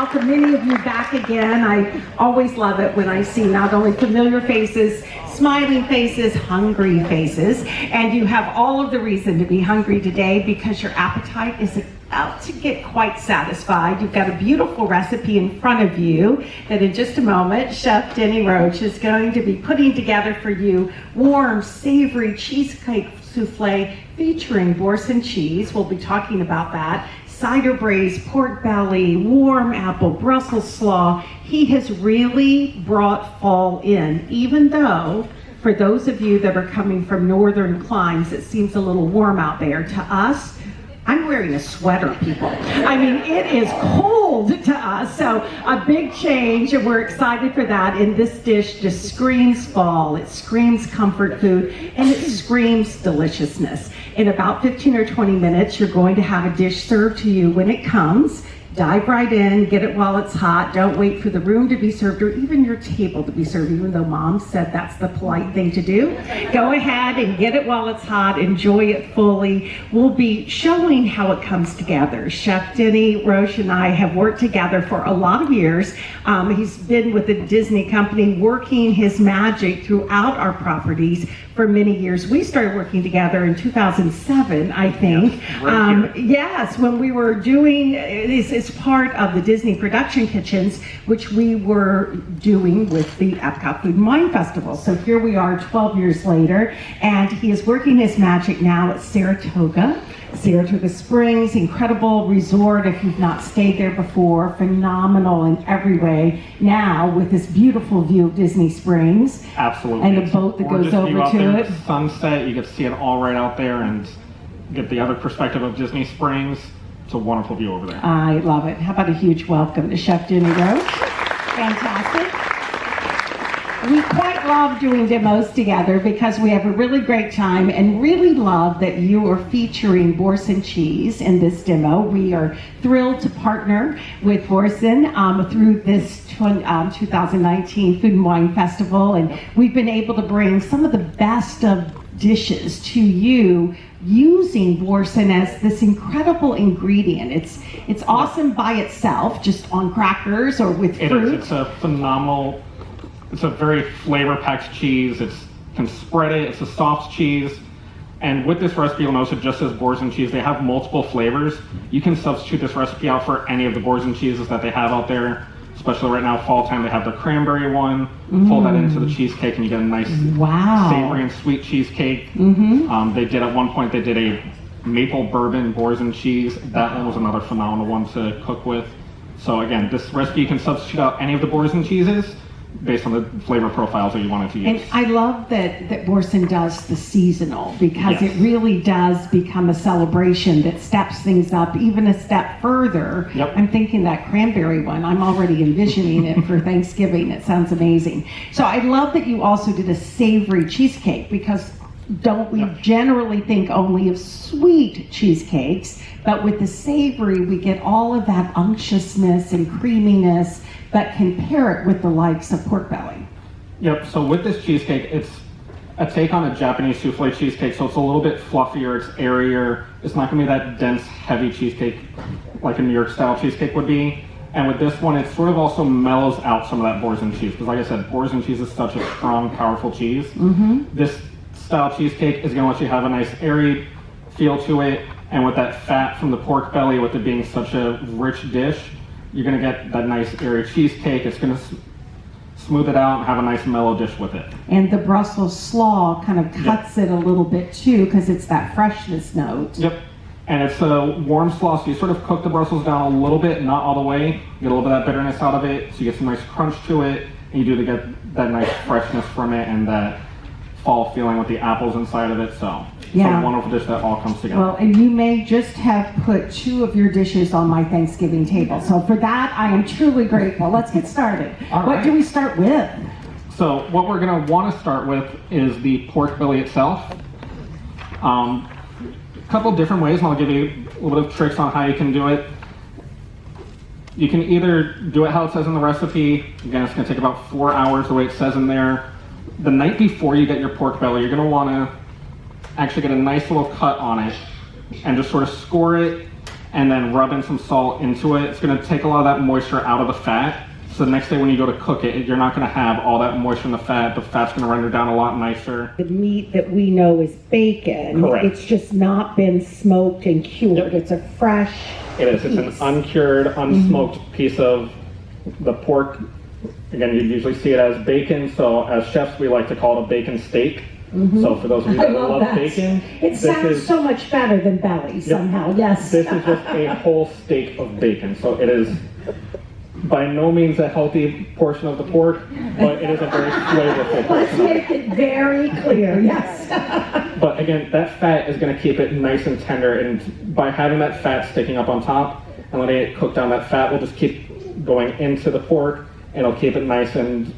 welcome many of you back again. I always love it when I see not only familiar faces, smiling faces, hungry faces, and you have all of the reason to be hungry today because your appetite is about to get quite satisfied. You've got a beautiful recipe in front of you that in just a moment, Chef Denny Roach is going to be putting together for you. Warm, savory cheesecake souffle featuring Boursin cheese. We'll be talking about that. Cider braised pork belly, warm apple Brussels slaw. He has really brought fall in, even though for those of you that are coming from northern climes, it seems a little warm out there. To us, I'm wearing a sweater, people. I mean, it is cold to us, so a big change, and we're excited for that. And this dish just screams fall, it screams comfort food, and it screams deliciousness. In about 15 or 20 minutes, you're going to have a dish served to you when it comes. Dive right in, get it while it's hot. Don't wait for the room to be served or even your table to be served, even though Mom said that's the polite thing to do. Go ahead and get it while it's hot. Enjoy it fully. We'll be showing how it comes together. Chef Denny Roach and I have worked together for a lot of years. He's been with the Disney company working his magic throughout our properties for many years. We started working together in 2007, I think. Yes, when we were doing, it's part of the Disney production kitchens, which we were doing with the Epcot Food and Wine Festival. So here we are 12 years later, and he is working his magic now at Saratoga Springs, incredible resort if you've not stayed there before, phenomenal in every way. Now with this beautiful view of Disney Springs. Absolutely. And a boat that goes over to it. Sunset, you get to see it all right out there and get the other perspective of Disney Springs. It's a wonderful view over there. I love it. How about a huge welcome to Chef Denny Roach? Fantastic. We quite love doing demos together because we have a really great time and really love that you are featuring Boursin cheese in this demo. We are thrilled to partner with Boursin through this 2019 Food and Wine Festival, and we've been able to bring some of the best of dishes to you using Boursin as this incredible ingredient. It's awesome by itself, just on crackers or with fruit. It's a phenomenal. It's a very flavor-packed cheese. It can spread it. It's a soft cheese. And with this recipe, you'll notice it just says Boursin cheese. They have multiple flavors. You can substitute this recipe out for any of the Boursin cheeses that they have out there. Especially right now, fall time, they have the cranberry one. Fold that into the cheesecake and you get a nice savory and sweet cheesecake. They did at one point, they did a maple bourbon Boursin cheese. That one was another phenomenal one to cook with. So again, this recipe, you can substitute out any of the Boursin cheeses based on the flavor profiles that you wanted to use. And I love that Boursin does the seasonal because it really does become a celebration that steps things up even a step further. I'm thinking that cranberry one, I'm already envisioning it for Thanksgiving. It sounds amazing. So I love that you also did a savory cheesecake because don't we generally think only of sweet cheesecakes, but with the savory we get all of that unctuousness and creaminess that can pair it with the likes of pork belly. So with this cheesecake, it's a take on a Japanese souffle cheesecake, so it's a little bit fluffier, it's airier. It's not gonna be that dense, heavy cheesecake like a New York style cheesecake would be. And with this one, it sort of also mellows out some of that Boursin cheese, because like I said, Boursin cheese is such a strong, powerful cheese. This style cheesecake is gonna let you have a nice airy feel to it, and with that fat from the pork belly, with it being such a rich dish, you're going to get that nice airy cheesecake. It's going to smooth it out and have a nice mellow dish with it. And the Brussels slaw kind of cuts it a little bit too because it's that freshness note. And it's a warm slaw, so you sort of cook the Brussels down a little bit, not all the way. You get a little bit of that bitterness out of it, so you get some nice crunch to it, and you do get that nice freshness from it and that fall feeling with the apples inside of it. So it's a wonderful dish that all comes together. Well, and you may just have put 2 of your dishes on my Thanksgiving table. So for that, I am truly grateful. Let's get started. What do we start with? So what we're going to want to start with is the pork belly itself. A couple different ways, and I'll give you a little bit of tricks on how you can do it. You can either do it how it says in the recipe. Again, it's going to take about 4 hours the way it says in there. The night before you get your pork belly, you're going to want to actually get a nice little cut on it and just sort of score it and then rub in some salt into it. It's going to take a lot of that moisture out of the fat. So the next day when you go to cook it, you're not going to have all that moisture in the fat. The fat's going to render down a lot nicer. The meat that we know is bacon. Correct. It's just not been smoked and cured. Yep. It's a fresh It is. It's an uncured, unsmoked piece of the pork. Again, you usually see it as bacon. So as chefs, we like to call it a bacon steak. So for those of you I that love love that. bacon, It sounds so much better than belly somehow, yes. This is just a whole steak of bacon. So it is by no means a healthy portion of the pork, but it is a very flavorful Let's portion. make it very clear, yes. But again, that fat is going to keep it nice and tender, and by having that fat sticking up on top and letting it cook down, that fat will just keep going into the pork, and it'll keep it nice and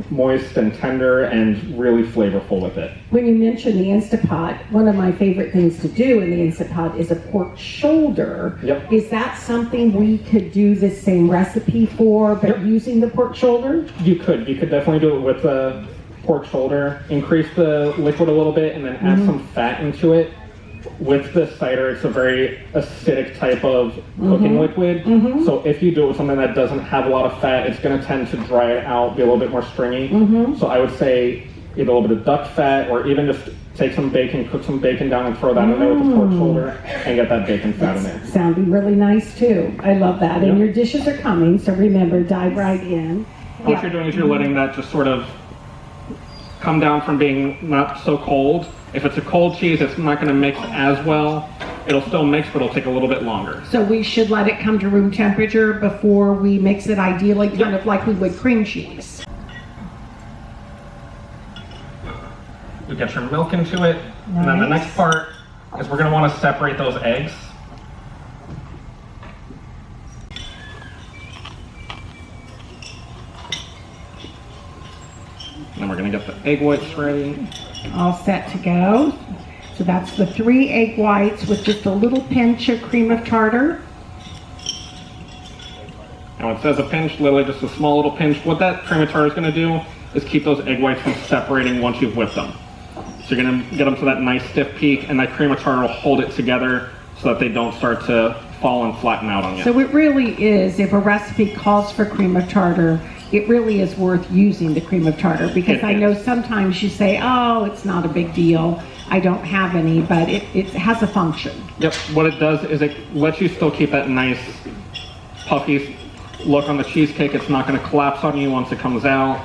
moist and tender and really flavorful with it. When you mention the Instapot, one of my favorite things to do in the Instapot is a pork shoulder. Yep. Is that something we could do the same recipe for, but Yep. using the pork shoulder? You could definitely do it with the pork shoulder. Increase the liquid a little bit and then add some fat into it. With the cider, it's a very acidic type of cooking liquid. So if you do it with something that doesn't have a lot of fat, it's going to tend to dry it out, be a little bit more stringy. So I would say either a little bit of duck fat, or even just take some bacon, cook some bacon down and throw that in there with the pork shoulder and get that bacon fat in there. Sounding really nice too. I love that. And your dishes are coming, so remember, dive right in. What you're doing is you're letting that just sort of come down from being not so cold. If it's a cold cheese, it's not going to mix as well. It'll still mix, but it'll take a little bit longer. So we should let it come to room temperature before we mix it, ideally, kind of like we would cream cheese. You get your milk into it, and then the Nice. next part is we're going to want to separate those eggs. And we're going to get the egg whites ready. All set to go. So that's the 3 egg whites with just a little pinch of cream of tartar. And when it says a pinch, literally just a small little pinch, what that cream of tartar is going to do is keep those egg whites from separating once you've whipped them. So you're going to get them to that nice stiff peak, and that cream of tartar will hold it together so that they don't start to fall and flatten out on you. So it really is, if a recipe calls for cream of tartar, it really is worth using the cream of tartar, because It I know is. sometimes you say, oh, it's not a big deal, I don't have any, but it has a function. Yep, what it does is it lets you still keep that nice puffy look on the cheesecake. It's not going to collapse on you once it comes out.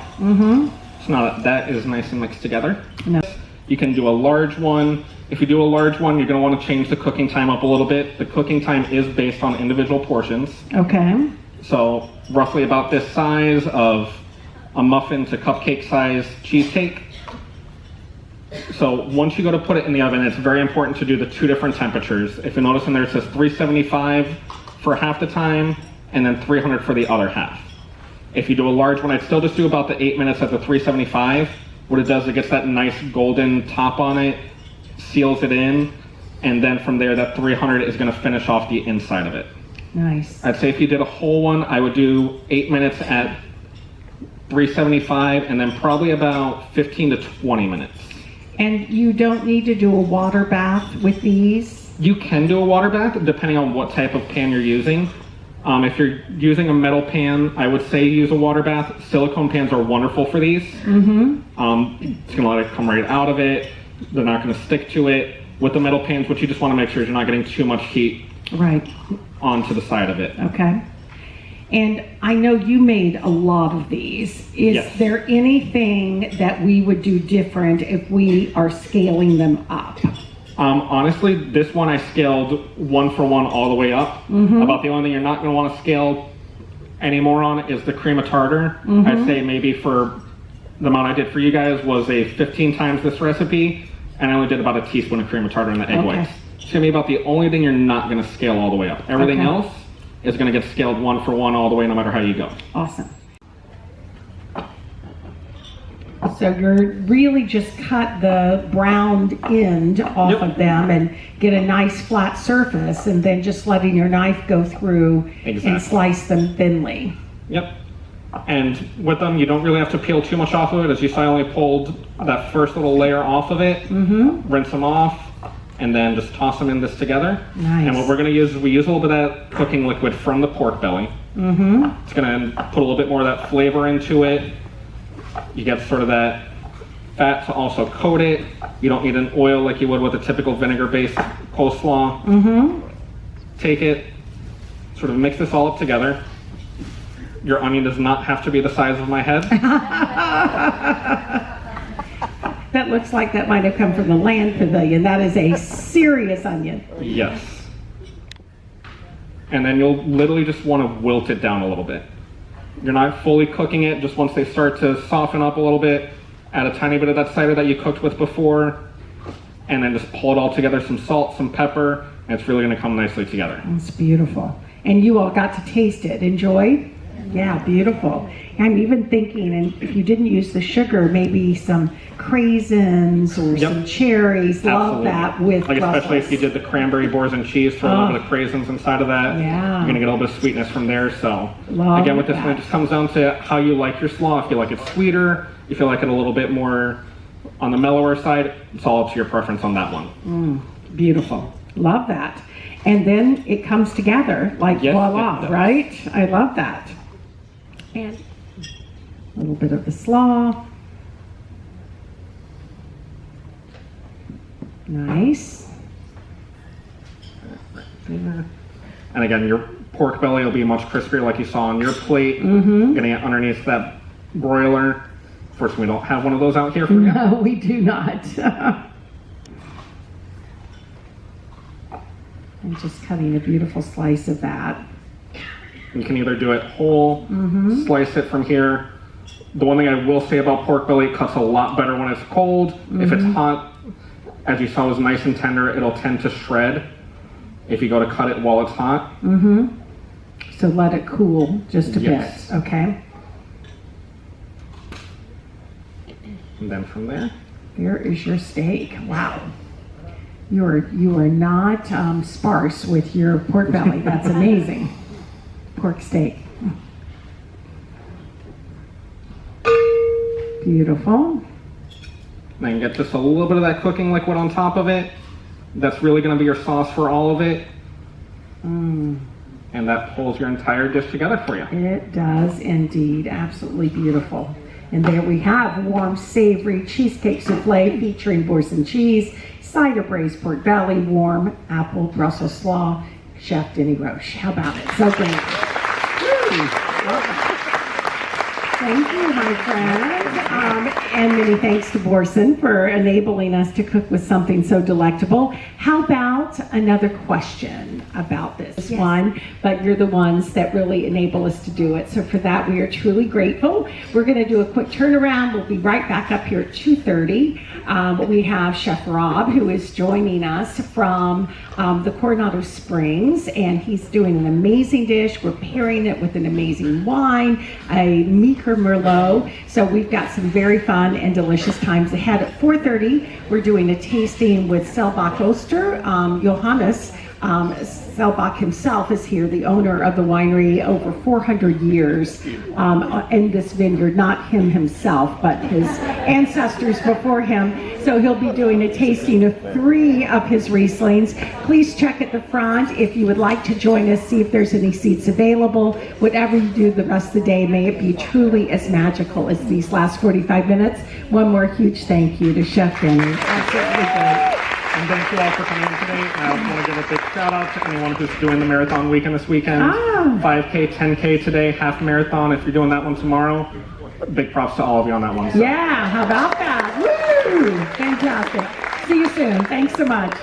It's not, that is nice and mixed together. No. You can do a large one. If you do a large one, you're going to want to change the cooking time up a little bit. The cooking time is based on individual portions. Okay. So roughly about this size of a muffin to cupcake size cheesecake. So once you go to put it in the oven, it's very important to do the 2 different temperatures. If you notice in there, it says 375 for half the time and then 300 for the other half. If you do a large one, I'd still just do about the 8 minutes at the 375. What it does, it gets that nice golden top on it, seals it in, and then from there, that 300 is going to finish off the inside of it. Nice. I'd say if you did a whole one, I would do 8 minutes at 375 and then probably about 15 to 20 minutes. And you don't need to do a water bath with these? You can do a water bath depending on what type of pan you're using. If you're using a metal pan, I would say use a water bath. Silicone pans are wonderful for these. It's going to let it come right out of it. They're not going to stick to it. With the metal pans, what you just want to make sure is you're not getting too much heat Right. onto the side of it. Okay. And I know you made a lot of these. Is Yes. there anything that we would do different if we are scaling them up? Honestly, this one I scaled 1 for 1 all the way up. About the only thing you're not going to want to scale anymore on is the cream of tartar. I'd say maybe for the amount I did for you guys was a 15 times this recipe, and I only did about a teaspoon of cream of tartar in the egg Okay. whites. It's going to be about the only thing you're not going to scale all the way up. Everything Okay. else is going to get scaled 1 for 1 all the way, no matter how you go. Awesome. So you're really just cut the browned end off Yep. of them and get a nice flat surface, and then just letting your knife go through Exactly. and slice them thinly. Yep. And with them, you don't really have to peel too much off of it. As you saw, I only pulled that first little layer off of it, rinse them off, and then just toss them in this together. Nice. And what we're going to use is we use a little bit of that cooking liquid from the pork belly. It's going to put a little bit more of that flavor into it. You get sort of that fat to also coat it. You don't need an oil like you would with a typical vinegar-based coleslaw. Take it, sort of mix this all up together. Your onion does not have to be the size of my head. That looks like that might have come from the Land Pavilion. That is a serious onion. Yes. And then you'll literally just want to wilt it down a little bit. You're not fully cooking it, just once they start to soften up a little bit, add a tiny bit of that cider that you cooked with before, and then just pull it all together, some salt, some pepper, and it's really going to come nicely together. It's beautiful. And you all got to taste it. Enjoy? Yeah, beautiful. I'm even thinking, and if you didn't use the sugar, maybe some craisins or some cherries. Love that with like Brussels. especially if you did the cranberry boars and cheese, throw a little bit of craisins inside of that. Yeah. You're gonna get a little bit of sweetness from there. So Love again, with this that. one, it just comes down to how you like your slaw. If you like it sweeter, if you like it a little bit more on the mellower side, it's all up to your preference on that one. Beautiful. Love that. And then it comes together like Yes, voila, it does. right? I love that. And a little bit of the slaw. Nice. And again, your pork belly will be much crispier like you saw on your plate. Gonna get underneath that broiler. Fortunately, we don't have one of those out here for you. No, we do not. I'm just cutting a beautiful slice of that. You can either do it whole, slice it from here. The one thing I will say about pork belly, it cuts a lot better when it's cold. If it's hot, as you saw, it was nice and tender, it'll tend to shred if you go to cut it while it's hot. So let it cool just a Yes. bit, okay? And then from there, There is your steak. Wow. You are not sparse with your pork belly. That's amazing. Pork steak. Beautiful. then get just a little bit of that cooking liquid on top of it. That's really going to be your sauce for all of it. And that pulls your entire dish together for you. It does indeed. Absolutely beautiful. And there we have warm, savory cheesecake souffle featuring boursin cheese, cider braised pork belly, warm apple Brussels slaw, Chef Denny Roche. How about it? So great. Thank you, my friend. And many thanks to Boursin for enabling us to cook with something so delectable. How about another question about this one? But you're the ones that really enable us to do it. So for that, we are truly grateful. We're going to do a quick turnaround. We'll be right back up here at 2:30. We have Chef Rob, who is joining us from the Coronado Springs, and he's doing an amazing dish. We're pairing it with an amazing wine, a Meeker Merlot. So we've got some very fun and delicious times ahead. At 4:30, we're doing a tasting with Selbach Oster. Johannes Selbach himself is here, the owner of the winery, over 400 years in this vineyard. Not him himself, but his ancestors before him. So he'll be doing a tasting of 3 of his Rieslings. Please check at the front if you would like to join us, see if there's any seats available. Whatever you do the rest of the day, may it be truly as magical as these last 45 minutes. One more huge thank you to Chef Denny. Absolutely great. And thank you all for coming in today. I also want to give a big shout out to anyone who's doing the marathon weekend this weekend. 5K, 10K today, half marathon. If you're doing that one tomorrow, big props to all of you on that one. So. Yeah, how about that? Woo! Fantastic. See you soon. Thanks so much.